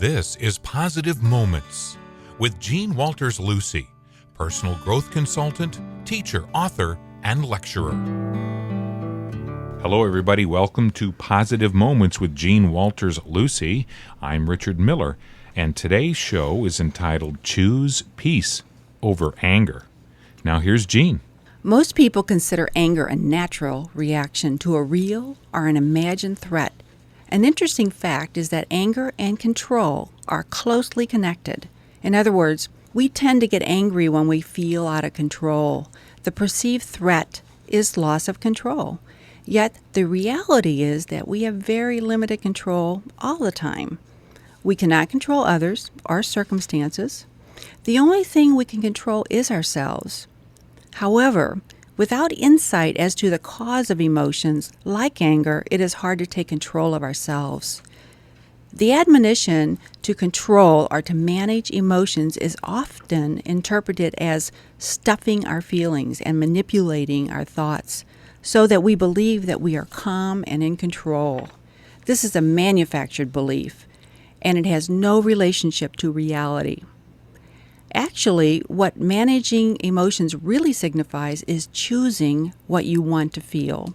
This is Positive Moments with Jean Walters Lucy, personal growth consultant, teacher, author, and lecturer. Hello, everybody. Welcome to Positive Moments with Jean Walters Lucy. I'm Richard Miller, and today's show is entitled Choose Peace Over Anger. Now, here's Jean. Most people consider anger a natural reaction to a real or an imagined threat. An interesting fact is that anger and control are closely connected. In other words, we tend to get angry when we feel out of control. The perceived threat is loss of control. Yet the reality is that we have very limited control all the time. We cannot control others or circumstances. The only thing we can control is ourselves. However, without insight as to the cause of emotions like anger, it is hard to take control of ourselves. The admonition to control or to manage emotions is often interpreted as stuffing our feelings and manipulating our thoughts so that we believe that we are calm and in control. This is a manufactured belief, and it has no relationship to reality. Actually, what managing emotions really signifies is choosing what you want to feel.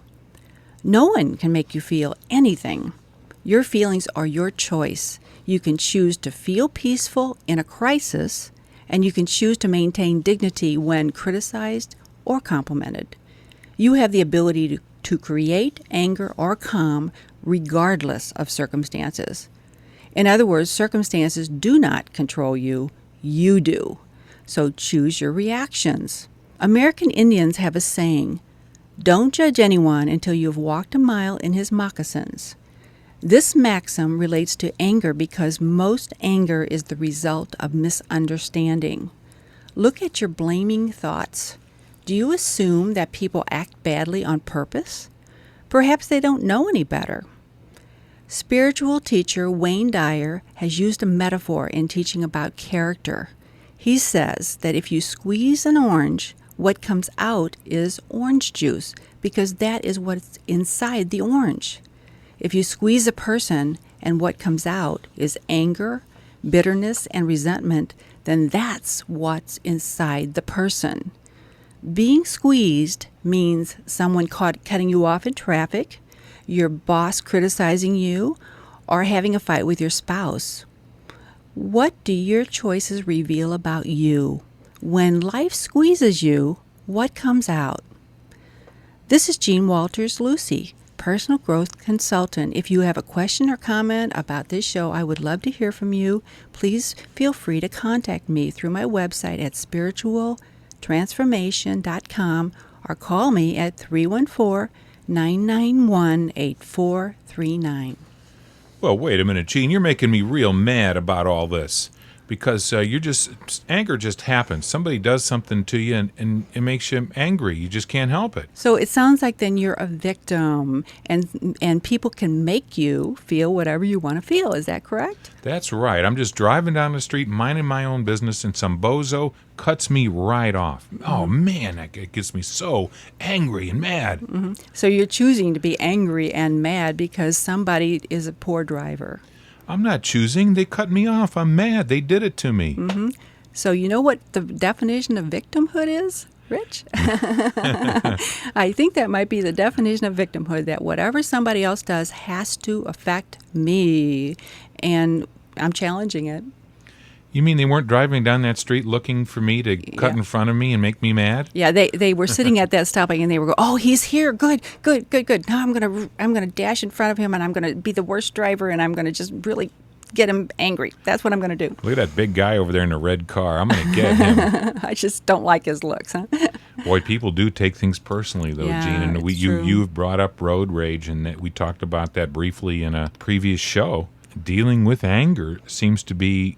No one can make you feel anything. Your feelings are your choice. You can choose to feel peaceful in a crisis, and you can choose to maintain dignity when criticized or complimented. You have the ability to create anger or calm regardless of circumstances. In other words, circumstances do not control you. You do. So choose your reactions. American Indians have a saying, "Don't judge anyone until you have walked a mile in his moccasins." This maxim relates to anger because most anger is the result of misunderstanding. Look at your blaming thoughts. Do you assume that people act badly on purpose? Perhaps they don't know any better. Spiritual teacher Wayne Dyer has used a metaphor in teaching about character. He says that if you squeeze an orange, what comes out is orange juice because that is what's inside the orange. If you squeeze a person and what comes out is anger, bitterness, and resentment, then that's what's inside the person. Being squeezed means someone cutting you off in traffic, your boss criticizing you, or having a fight with your spouse. What do your choices reveal about you? When life squeezes you, what comes out? This is Jean Walters Lucy, personal growth consultant. If you have a question or comment about this show, I would love to hear from you. Please feel free to contact me through my website at spiritualtransformation.com or call me at 314-991-8439. Well, wait a minute, Jean. You're making me real mad about all this because anger just happens. Somebody does something to you and it makes you angry. You just can't help it. So it sounds like then you're a victim and people can make you feel whatever you want to feel. Is that correct? That's right. I'm just driving down the street, minding my own business, and some bozo cuts me right off. Mm-hmm. Oh, man, that gets me so angry and mad. Mm-hmm. So you're choosing to be angry and mad because somebody is a poor driver. I'm not choosing. They cut me off. I'm mad. They did it to me. Mm-hmm. So you know what the definition of victimhood is, Rich? I think that might be the definition of victimhood, that whatever somebody else does has to affect me, and I'm challenging it. You mean they weren't driving down that street looking for me to cut in front of me and make me mad? Yeah, they were sitting at that stopping and they were going, "Oh, he's here. Good. Now I'm gonna dash in front of him and I'm gonna be the worst driver and I'm gonna just really get him angry. That's what I'm gonna do." Look at that big guy over there in a red car. I'm gonna get him. I just don't like his looks, huh? Boy, people do take things personally, though, yeah, Jean. And you've brought up road rage, and that we talked about that briefly in a previous show. Dealing with anger seems to be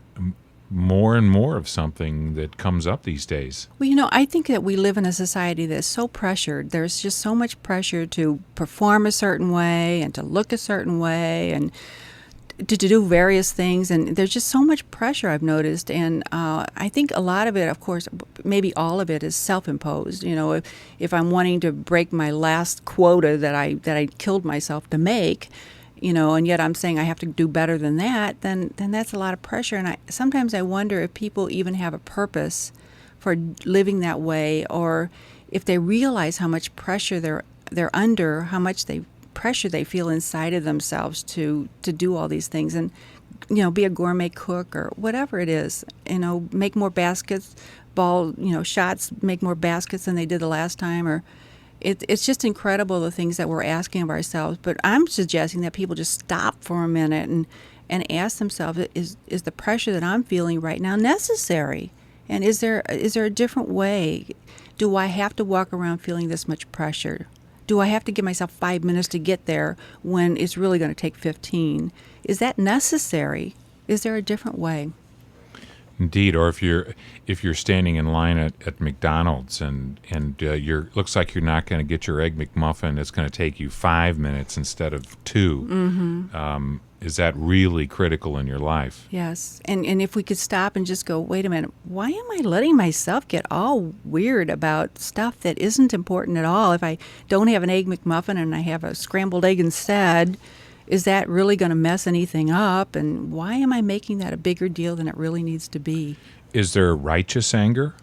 more and more of something that comes up these days. Well, I think that we live in a society that's so pressured. There's just so much pressure to perform a certain way and to look a certain way and to do various things. And there's just so much pressure, I've noticed. And I think a lot of it, of course, maybe all of it is self-imposed. If I'm wanting to break my last quota that I killed myself to make, and yet I'm saying I have to do better than that, then that's a lot of pressure. And sometimes I wonder if people even have a purpose for living that way, or if they realize how much pressure they're under, how much pressure they feel inside of themselves to do all these things, and be a gourmet cook or whatever it is, make more shots, make more baskets than they did the last time, or it's just incredible the things that we're asking of ourselves. But I'm suggesting that people just stop for a minute and ask themselves, is the pressure that I'm feeling right now necessary? And is there a different way? Do I have to walk around feeling this much pressure? Do I have to give myself 5 minutes to get there when it's really going to take 15? Is that necessary? Is there a different way? Indeed. Or if you're standing in line at McDonald's and looks like you're not going to get your Egg McMuffin, it's going to take you 5 minutes instead of 2. Mm-hmm. Is that really critical in your life? Yes. And if we could stop and just go, wait a minute, why am I letting myself get all weird about stuff that isn't important at all? If I don't have an Egg McMuffin and I have a scrambled egg instead, is that really going to mess anything up? And why am I making that a bigger deal than it really needs to be? Is there righteous anger?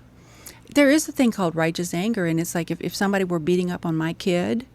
There is a thing called righteous anger, and it's like if somebody were beating up on my kid,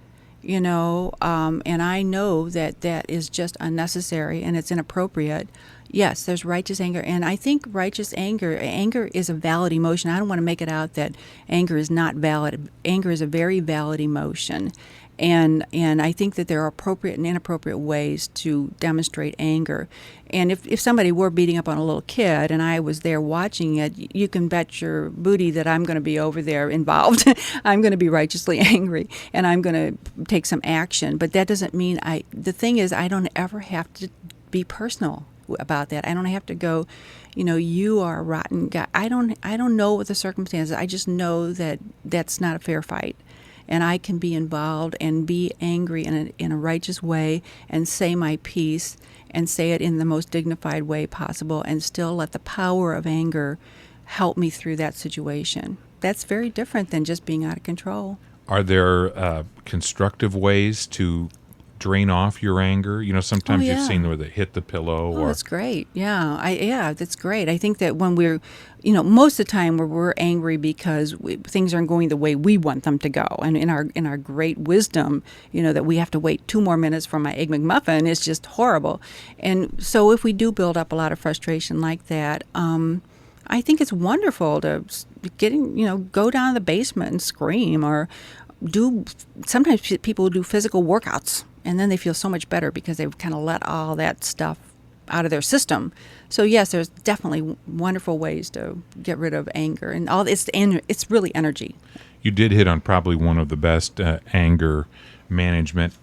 and I know that is just unnecessary and it's inappropriate. Yes, there's righteous anger, and I think righteous anger is a valid emotion. I don't want to make it out that anger is not valid. Anger is a very valid emotion, and I think that there are appropriate and inappropriate ways to demonstrate anger. And if somebody were beating up on a little kid and I was there watching it, you can bet your booty that I'm going to be over there involved. I'm going to be righteously angry, and I'm going to take some action. But that doesn't mean the thing is, I don't ever have to be personal about that. I don't have to go, you are a rotten guy. I don't know what the circumstances. I just know that that's not a fair fight. And I can be involved and be angry in a righteous way and say my piece and say it in the most dignified way possible and still let the power of anger help me through that situation. That's very different than just being out of control. Are there constructive ways to drain off your anger? Sometimes you've seen where they hit the pillow. Oh, that's great. Yeah, that's great. I think that when we're, most of the time we're angry because things aren't going the way we want them to go, and in our great wisdom, that we have to wait 2 more minutes for my Egg McMuffin is just horrible. And so if we do build up a lot of frustration like that, I think it's wonderful to go down to the basement and scream, or sometimes people do physical workouts. And then they feel so much better because they've kind of let all that stuff out of their system. So yes, there's definitely wonderful ways to get rid of anger, and it's really energy. You did hit on probably one of the best anger management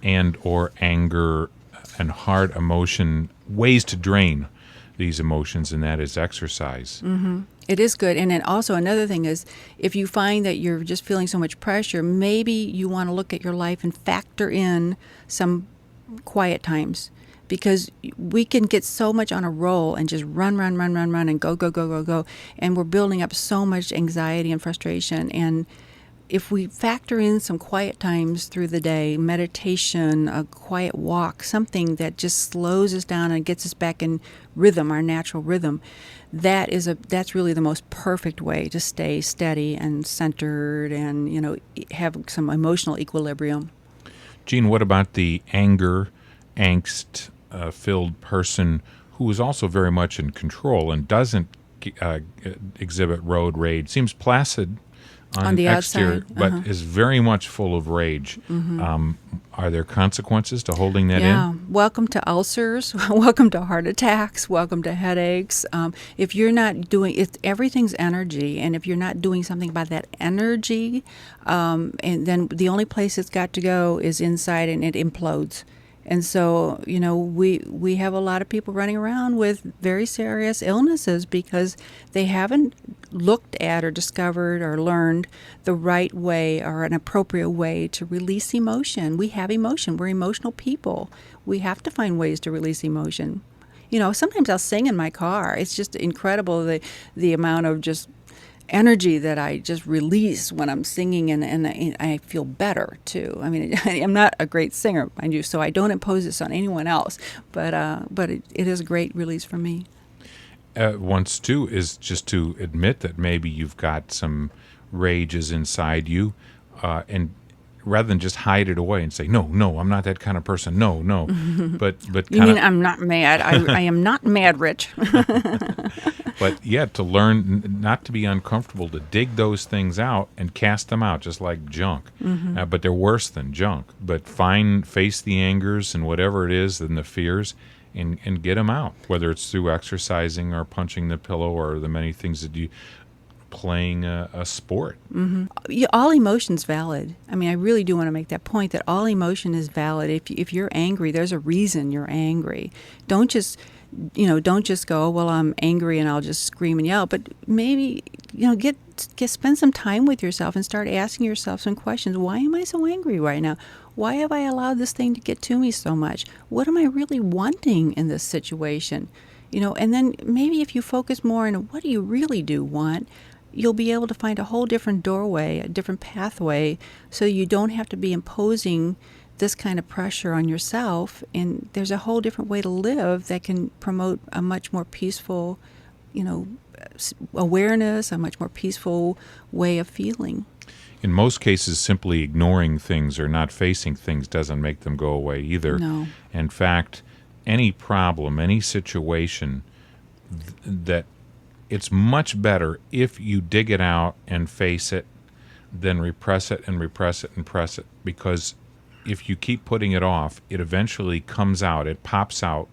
or anger and hard emotion ways to drain these emotions, and that is exercise. Mm-hmm. It is good. And then also another thing is, if you find that you're just feeling so much pressure, maybe you want to look at your life and factor in some quiet times, because we can get so much on a roll and just run and go. And we're building up so much anxiety and frustration. And if we factor in some quiet times through the day, meditation, a quiet walk, something that just slows us down and gets us back in rhythm, our natural rhythm, that's really the most perfect way to stay steady and centered and, have some emotional equilibrium. Gene, what about the angst filled person who is also very much in control and doesn't exhibit road rage, seems placid on the exterior, but is very much full of rage? Mm-hmm. Are there consequences to holding that in? Yeah. Welcome to ulcers. Welcome to heart attacks. Welcome to headaches. If you're not doing everything's energy, and if you're not doing something about that energy, and then the only place it's got to go is inside, and it implodes. And so, we have a lot of people running around with very serious illnesses because they haven't looked at or discovered or learned the right way or an appropriate way to release emotion. We have emotion. We're emotional people. We have to find ways to release emotion. Sometimes I'll sing in my car. It's just incredible the amount of just energy that I just release when I'm singing, and I feel better too. I mean, I'm not a great singer, mind you, so I don't impose this on anyone else, but it is a great release for me. Once too is just to admit that maybe you've got some rages inside you, and rather than just hide it away and say, no, I'm not that kind of person. No. But You mean I'm not mad? I am not mad, Rich. But yeah, to learn not to be uncomfortable, to dig those things out and cast them out, just like junk. But they're worse than junk. But face the angers and whatever it is and the fears, and get them out, whether it's through exercising or punching the pillow or the many things that you playing a sport. Yeah, all emotion's valid. I mean, I really do want to make that point that all emotion is valid. If you're angry, there's a reason you're angry. Don't just go, well, I'm angry and I'll just scream and yell. But maybe, spend some time with yourself and start asking yourself some questions. Why am I so angry right now? Why have I allowed this thing to get to me so much? What am I really wanting in this situation? And then maybe if you focus more on what do you really do want, you'll be able to find a whole different doorway, a different pathway, so you don't have to be imposing this kind of pressure on yourself. And there's a whole different way to live that can promote a much more peaceful, awareness, a much more peaceful way of feeling. In most cases, simply ignoring things or not facing things doesn't make them go away either. No. In fact, any problem, any situation, that it's much better if you dig it out and face it than repress it and repress it and press it. Because if you keep putting it off, it eventually comes out, it pops out,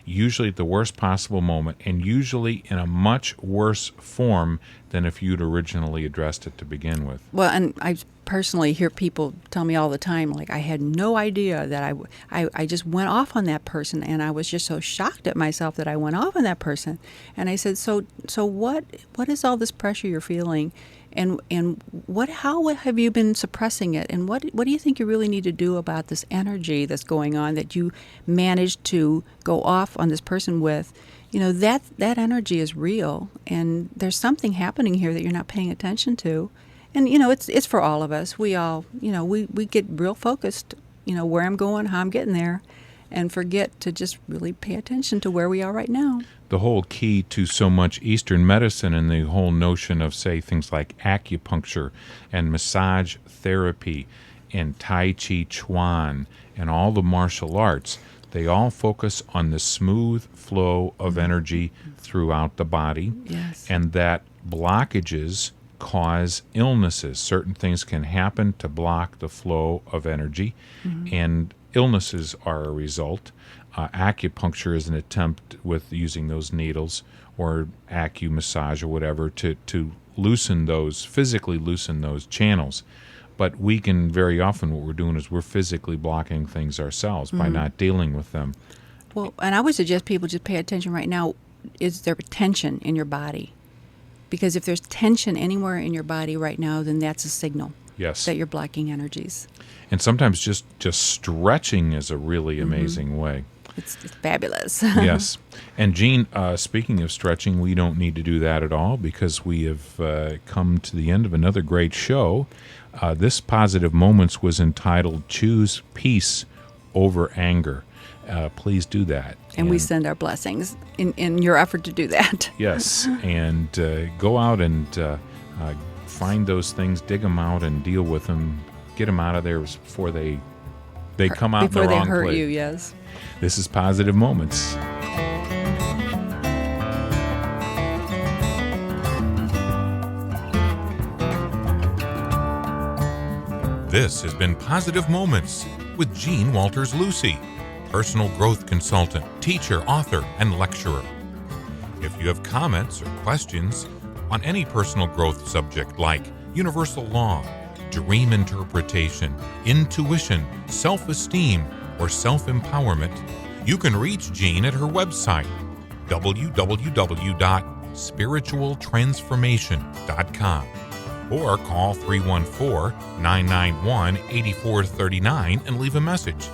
usually at the worst possible moment, and usually in a much worse form than if you'd originally addressed it to begin with. Well, and I personally hear people tell me all the time, like, I had no idea that I just went off on that person, and I was just so shocked at myself that I went off on that person. And I said, so what is all this pressure you're feeling? And how have you been suppressing it? And what do you think you really need to do about this energy that's going on that you managed to go off on this person with? That energy is real, and there's something happening here that you're not paying attention to. And it's for all of us. We all we get real focused, where I'm going, how I'm getting there, and forget to just really pay attention to where we are right now. The whole key to so much Eastern medicine and the whole notion of, say, things like acupuncture and massage therapy and Tai Chi Chuan and all the martial arts, they all focus on the smooth flow of energy throughout the body. Yes. And that blockages cause illnesses. Certain things can happen to block the flow of energy, and illnesses are a result. Acupuncture is an attempt with using those needles or acumassage or whatever to physically loosen those channels. But we can very often, what we're doing is we're physically blocking things ourselves by not dealing with them. Well, and I would suggest people just pay attention right now. Is there tension in your body? Because if there's tension anywhere in your body right now, then that's a signal that you're blocking energies. And sometimes just stretching is a really amazing way. It's fabulous. Yes. And Jean, speaking of stretching, we don't need to do that at all because we have come to the end of another great show. This Positive Moments was entitled Choose Peace Over Anger. Please do that. And we send our blessings in your effort to do that. Yes. And go out and find those things, dig them out and deal with them. Get them out of there before they come out in the wrong place. Before they hurt you, yes. This is Positive Moments. This has been Positive Moments with Jean Walters-Lucy, personal growth consultant, teacher, author, and lecturer. If you have comments or questions on any personal growth subject like universal law, dream interpretation, intuition, self-esteem, or self-empowerment, you can reach Jean at her website, www.spiritualtransformation.com, or call 314-991-8439 and leave a message.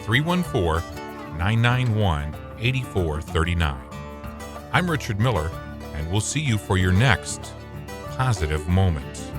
314-991-8439. I'm Richard Miller, and we'll see you for your next positive moments.